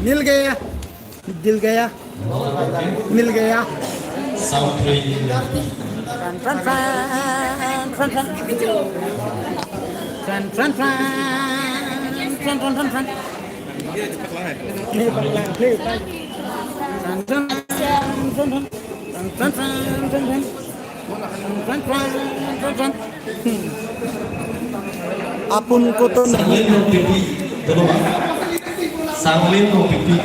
मिल गया दिल गया मिल गया Fran Fran Fran Fran Fran Fran Fran Fran Fran Fran ini pelan Fran Fran Fran Fran Fran Fran Fran Apun ko to Sang lên một pipi, được không ạ? Sang lên một pipi.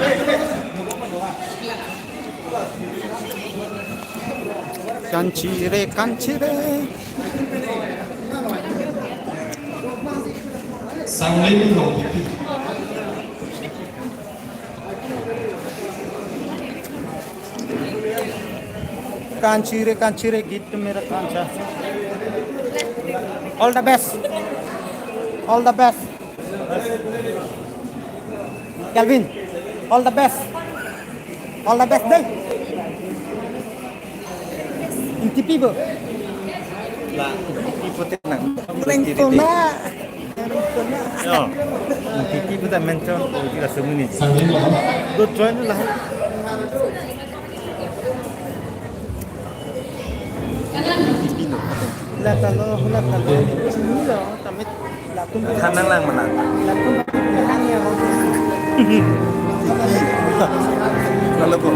Kancire kancire Sang lên một pipi. kancire kancire gitu mera kanca. All the best. All the best. Calvin, all the best. All the best day. Inti pibo. Lah, ibu tenang. Rengkona. Oh, inti pibo tak mencon kita semuni. Sang lên một. Good join lah. La talo, sini loh, tapi lakum. Kanang lang menang. Lakum hanya. Lalu po.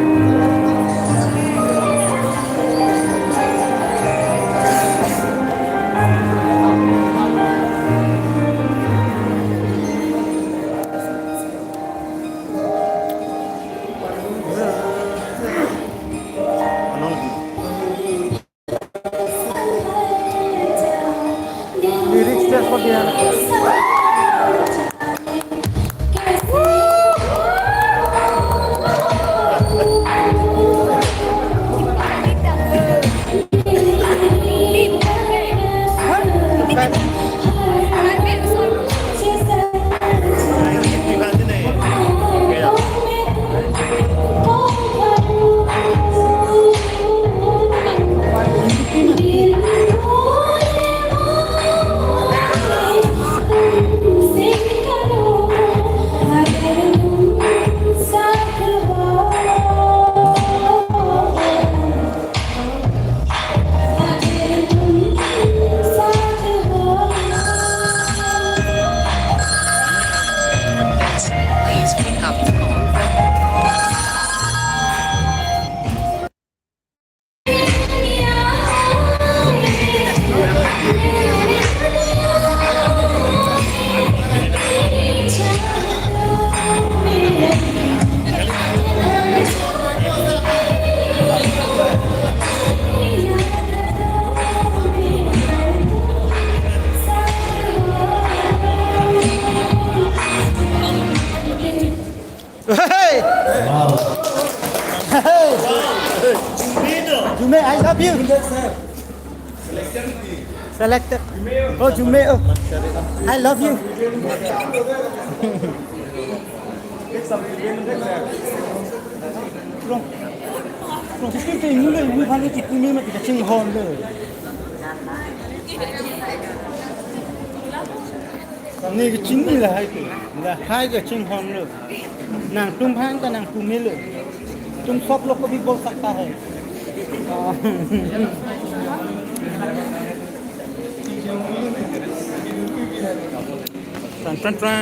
Lyrics just for the Please pick up the call. Hey! Wow. Hey! Jume, I love you. Selected. Oh, Jume, oh. I love you. Rong. Rong cái tình người như thế này thì cũng mà cái chinh hồn rồi. Này cái chính là hai cái chinh hồn rồi. Nàng tum hang ka nàng tum mil tum सब लोग को भी बोल सकता है Tran tran tran.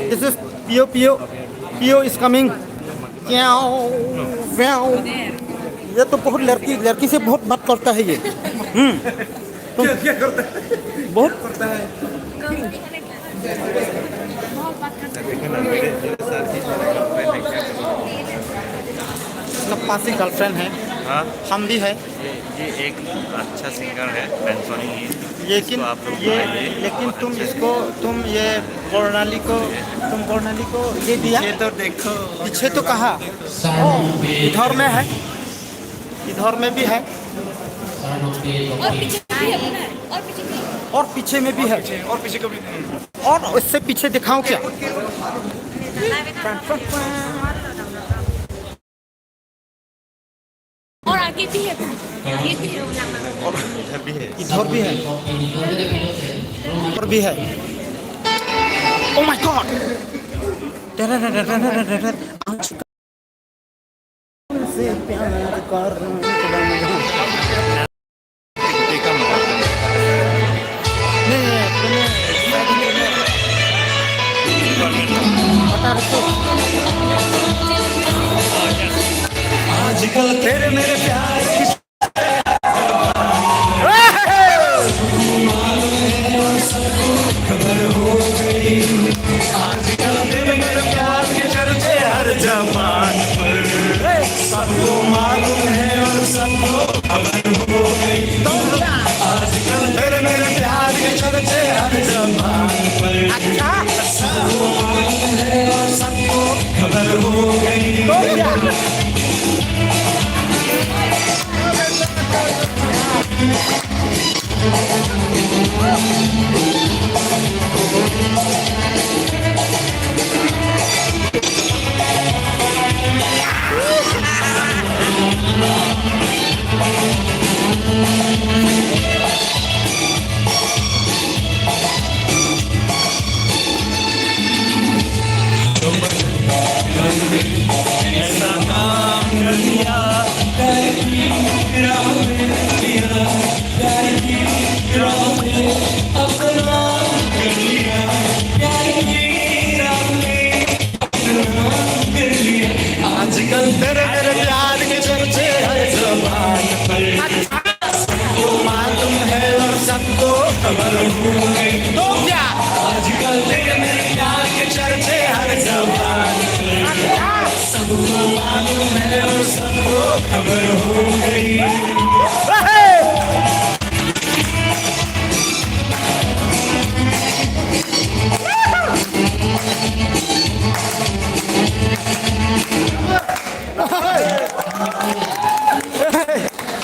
This is Pio Pio. Pio is coming. Meow, meow. ये तो बहुत लड़की से बहुत बात करता है ये क्या करता है? बहुत करता है। पासी गर्लफ्रेंड है हाँ, हम भी है ये एक अच्छा सिंगर है पेंसोनी ही। लेकिन इसको आप लोग ये बुलाइए। लेकिन तुम अच्छे से। इसको तुम ये प्रणाली को ये दिया ये तो देखो पीछे तो कहा Sang về. इधर में है इधर में भी है Sang một bên. और पीछे में भी है और पीछे को भी और उससे पीछे दिखाऊं क्या और आगे भी है इधर भी है ऊपर भी है Oh my God से प्यार कर आजकल तेरे मेरे प्यार की खबर हो गई आजकल तेरे मेरे प्यार के चर्चे हर जबान पर सबको मालूम है और सबको खबर हो गई आजकल तेरे मेरे प्यार के चर्चे हर जबान पर सबको मालूम है और सबको खबर हो गई आजकल तेरे मेरे प्यार के चर्चे हर जबान पर सबको मालूम है और सबको खबर हो गई तो क्या आजकल तेरे मेरे प्यार के चर्चे हर जबान पर सबको मालूम है और सबको खबर हो गई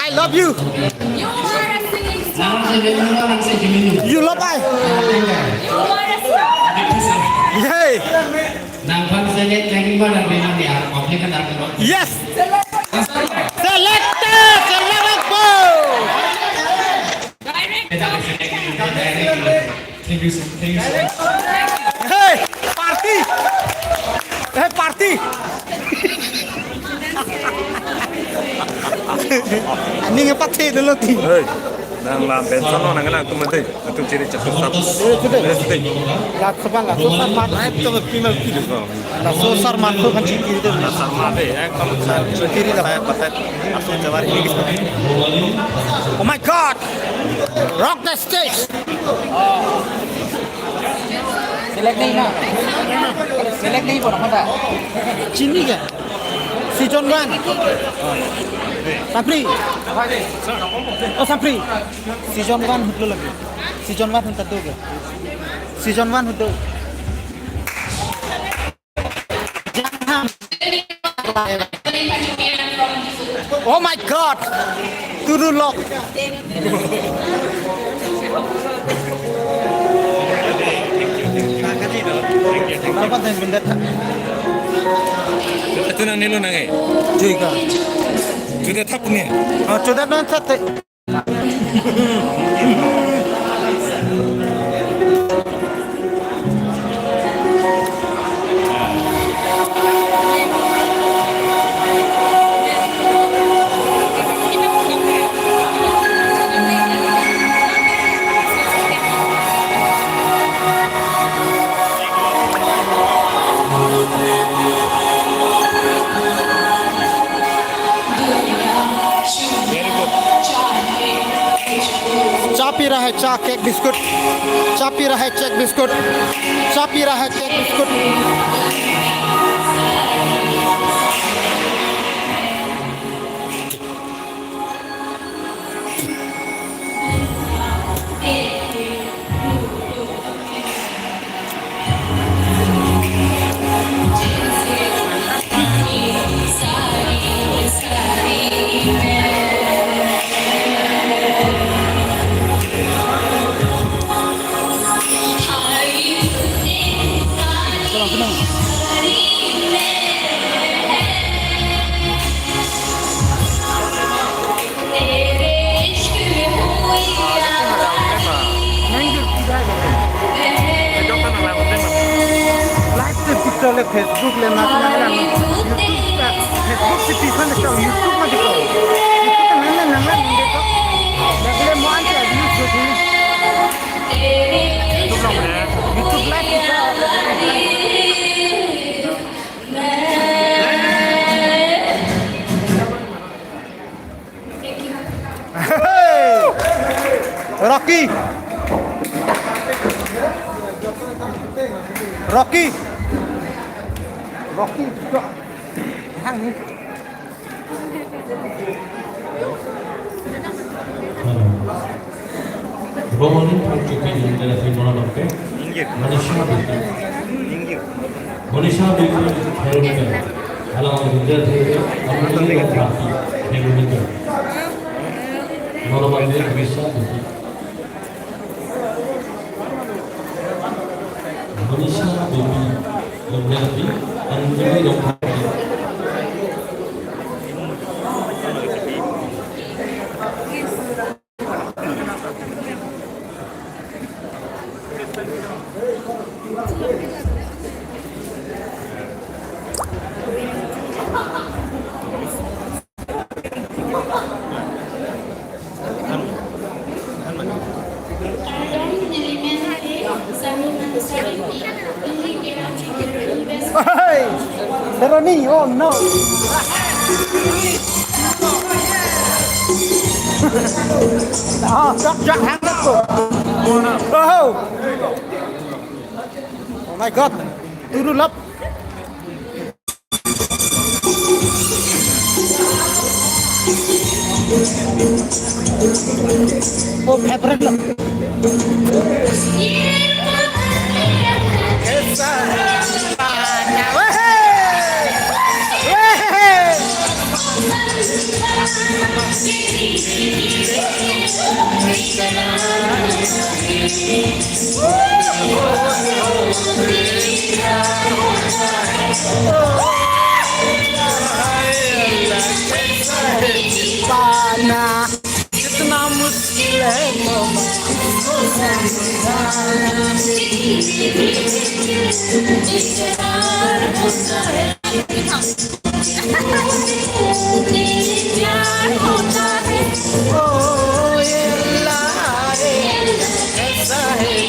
I love you. You are a singing star. You love I. You are a star. Yay. Nampak saja lagi mana memang dia komplikan aku. Yes. Selected. Thank you. Hey, party. Hey, party. Ini ngepati dulu ti. Nang la bensan lo nang la tu mate tu ciri cepat sab. Lat seban la sosar mat. Tu female tu juga. La sosar mat tu kan ciri tu. Sama be ekdom ciri lah patat asal jawar ini. Oh my God. Rock the stage. Select नहीं ना select नहीं पड़ा पता Cini ke? Season 1. Sapri. Oh Sapri. Season 1 hudu lagi. Season 1 hudu ke? Season 1 hudu. Jangan. Oh my God. Turu lock. Dapat yang benda tak? Itu nang nilu nang Juga. Sudah tak punya. Oh, sudah nanti. चा P रहा है चा cake biscuit चा P रहा है check biscuit चा P रहा है केक बिस्कुट Tenang. ले फेसबुक ले ना ना फेसबुक से पीछे ना चल यूट्यूब में देखो यूट्यूब में ना ना देखो लगले मान के YouTube Rocky Rocky Rocky juga hang ni ভ্রমণে চোখে নিজেরা মনোরমকে মনীষা বিদ্যুৎ খেলবে আলো বিদ্যার্থী খেলবে মনোমানদের বিশ্বাস মনীষা বিদ্যুৎ Hey, Seroni, oh no. Jack hang up. Oh. Oh my god. Turun up. Oh, pepper up. पाना कितना मुश्किल है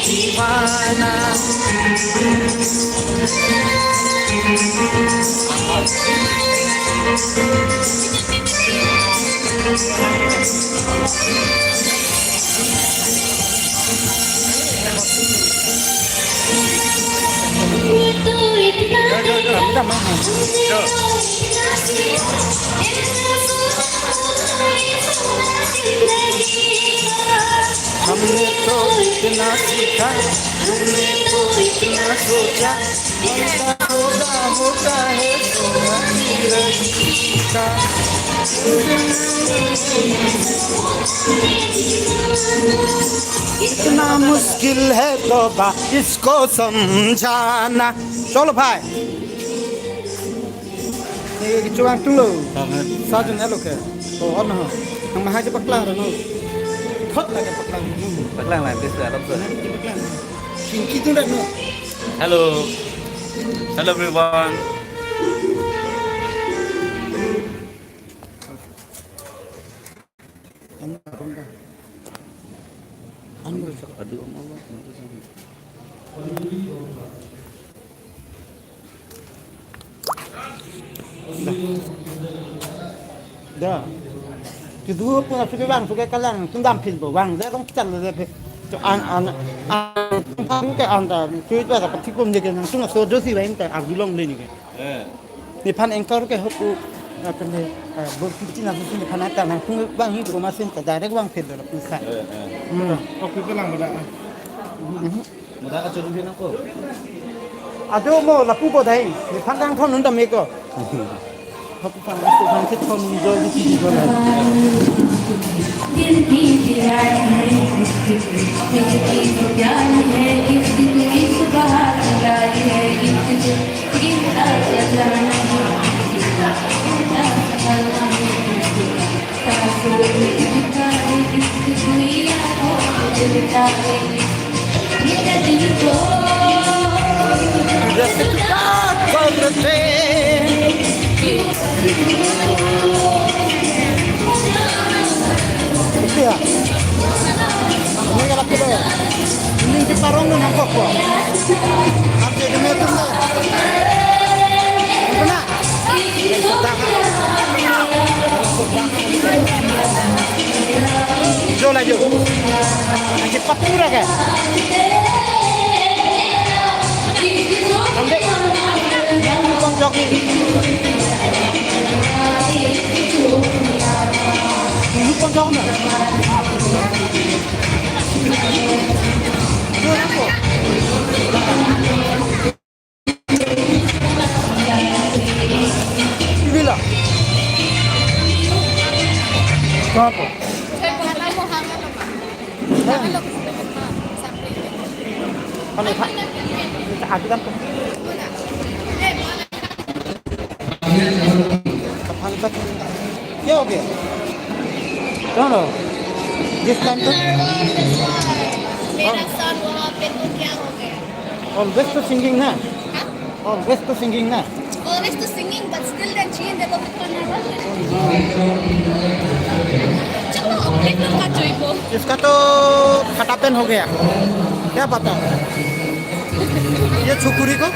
दीवाना हमने तो इतना सीखा हमने तो इतना सोचा होता है का इतना मुश्किल है तौबा इसको समझाना चलो भाई ये चुang dulu sajun elok ya oh ono nang mahal cepat lang no thot la cepat lang Paklang lah, biasa dalam tu. kinki tu dah no Hello. Hello everyone. dah kedua pun suka bang suka kalang tundam pin bang dah dong chal le pe to an phang ke an da chui ba ka thi kom je ke nang sunga so dosi ba inta agulong le ni ke ni phan engkar ke hoku akan le bor kitin na sini phan ata nang tung bang hi ko masin ta direct bang pin do pisa Oke kelang muda. Muda ka chulu din ako. ado mo la pu bo dai ni phan dang thon nun da me ko hoku phan su phan thit thon ni jo di ti ko la दिल की दीवार है दिल की प्यार है इस दिल इस बाहर लगाई है इस गिरता चलाना Just करते Iya. Ini kalau kita ini di parong nih nangkok kok. Apa yang itu nih? Benar. Jo lah jo. Cepat pura kan? Sampai yang konjok ini. Ini konjok nggak? Bila? Kenapa? Kalau Pak, kita ajukan ke Pantat. Ya oke. Jangan. This time to. मेरा sir वहाँ पे तो क्या हो गया? Always to singing na. Always to singing na. Always to singing, but still that change the look करना है। चलो अपने लोग का जोई को। इसका तो खटापन हो गया। क्या पता? ये छुकुरी को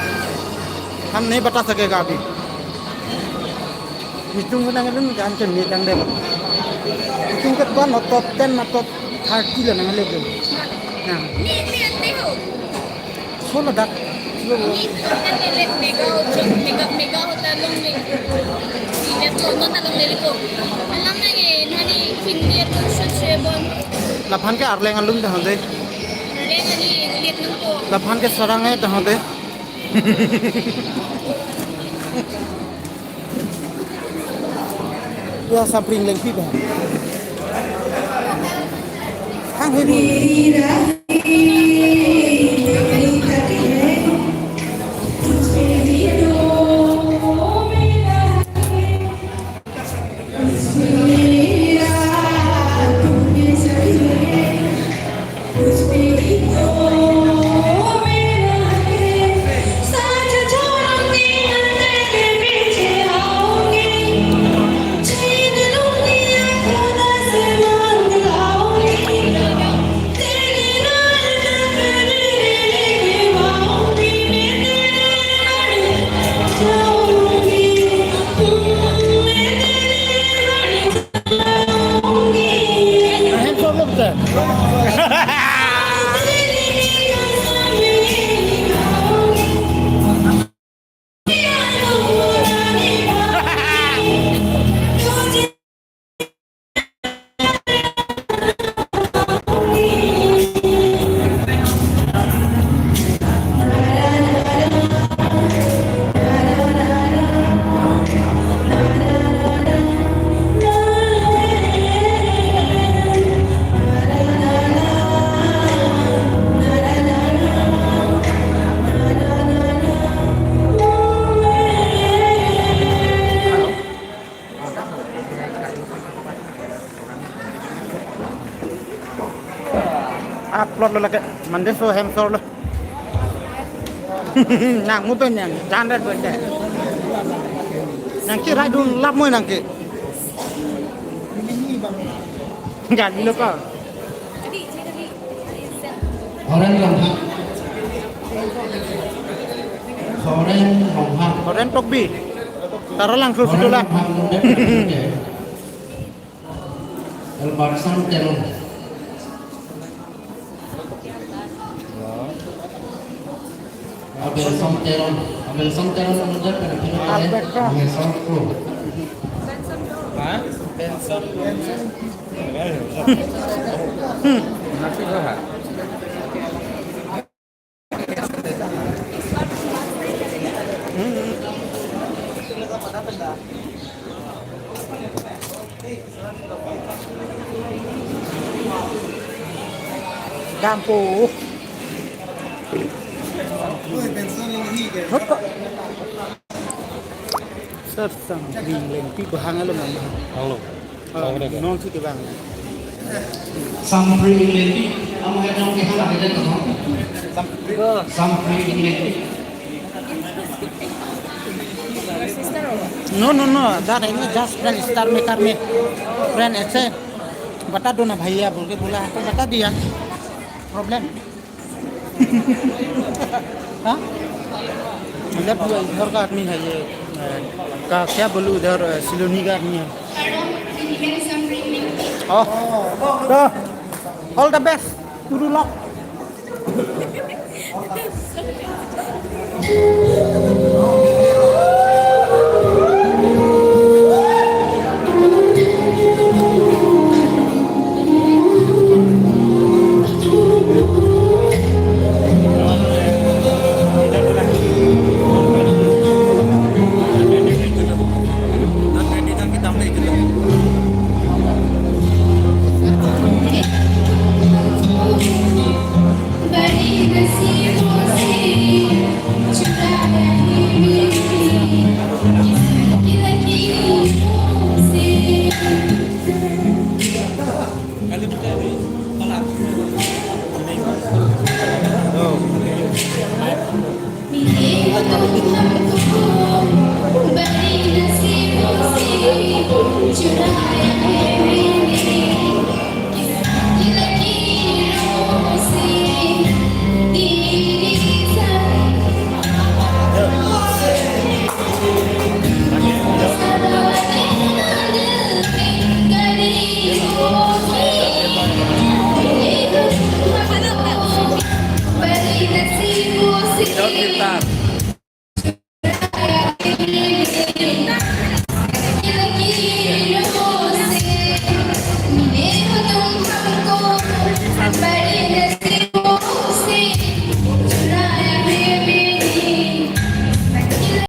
हम नहीं बता सकेगा अभी। Hitung nangalun jangan ni jangan deh. Hitung ke tuan atau 10 atau 30 lah nangal lagi. Nah, नी अंधे हो। solo dah. नी अंधे ले मेगा होता है लोग में। ये तो नोटा लोग ले को। अल्लाह ने ये नानी हिंदी तो शेबन। Lapan ke arleng alun dah deh. ले नानी लिख नको। Lapan ke sarangnya dah deh. Ya sapring lengpi bah. Kang ini. Upload lo lagi, mandi so hem so lo. Nang mupen yang, jangan benda. Nang kira dun lap mo nang ki. Jangan lupa. Oren lengkap. Oren lengkap. Oren tokbi. Taruh langsung situ lah. El Barsan Terun. Abel Som Terun mengajar pada film Abel Som Pro. Campo. Sersang ring pi bahang lo nang. Halo. Non su ke bang. Sampri Leti, kamu yang ke sana aja tuh. Sampri Leti. No, no, no. That I mean just friend star में कर में friend ऐसे बता दो ना भैया बोल के बोला तो बता दिया प्रॉब्लम हाँ मतलब इधर का आदमी है ये का क्या बोलूँ इधर सिलोनी का आदमी है तो all the best to do luck बड़ी नसीबों से चुराया है मेरी किस्मत की लकीरों से मिले हो तुम हमको बड़ी नसीबों से चुराया है मेरी किस्मत की लकीरों से तेरी सदा रहना दिल में करीबों से मिले हो तुम हमको बड़ी नसीबों से